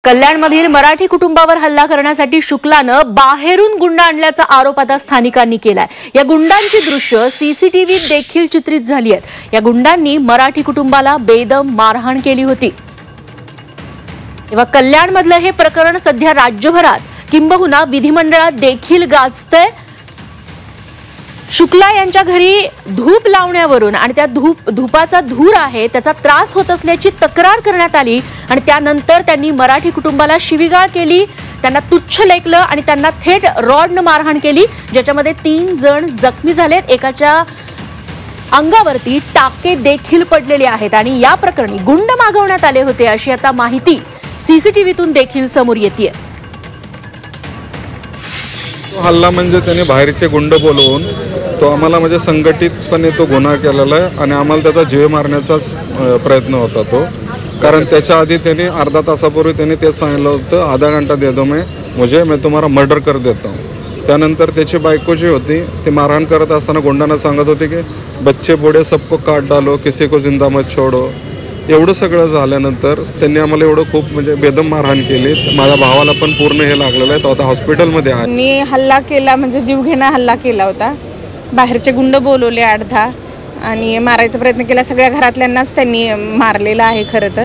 कल्याणमधील मराठी कुटुंबावर हल्ला करण्यासाठी शुक्लानं बाहेरून गुंड आणल्याचा आरोप आता स्थानिकांनी केलाय। या गुंडांची दृश्य सीसीटीव्हीत देखील चित्रित झाली आहेत। या गुंडांनी मराठी कुटुंबाला बेदम मारहाण केली होती। तेव्हा कल्याणमधलं हे प्रकरण सध्या राज्यभरात किंबहुना विधिमंडळात देखील गाजतंय। शुक्ला यांच्या घरी धूप लावण्यावरून आणि त्या धूपाचा धूर आहे त्याचा त्रास होत असल्याची तक्रार करण्यात आली आणि त्यानंतर त्यांनी मराठी कुटुंबाला शिवीगाळ केली, त्यांना तुच्छ लेखलं आणि त्यांना थेट रॉडने मारहाण केली, ज्याच्यामध्ये 3 जण जखमी झालेत। एकाच्या अंगावरती टाके देखील पडलेले आहेत आणि या प्रकरणी गुंड मागवण्यात आले होते अशी आता माहिती सीसीटीव्हीतून देखील समोर येतेय। हल्ला म्हणजे त्याने बाहेरचे गुंड बोलवून तो आम्हाला म्हणजे संघटितपणे तो गुन्हा केलेला आहे आणि आम्हाला त्याचा जीव मारण्याचाच प्रयत्न होता तो। कारण त्याच्या आधी त्याने अर्धा तासापूर्वी त्याने तेच सांगितलं होतं, आधा घंटा दे दो मैं तुम्हारा मर्डर कर देता हूँ। त्यानंतर त्याची बायको जी होती ती मारहाण करत असताना गुंडांना सांगत होती की बच्चे बूढ़े सबको काट डालो, किसी को जिंदा मत छोड़ो। एवढं सगळं झाल्यानंतर त्यांनी आम्हाला एवढं खूप म्हणजे बेदम मारहाण केली। माझ्या भावाला पण पूर्ण हे लागलेलं आहे, तो आता हॉस्पिटलमध्ये आहे। मी हल्ला केला म्हणजे जीवघेणा हल्ला केला होता। बाहेरचे गुंड बोलवले 8-10 आणि मारायचा प्रयत्न केला। सगळ्या घरातल्यांनाच त्यांनी मारलेला आहे खरं तर।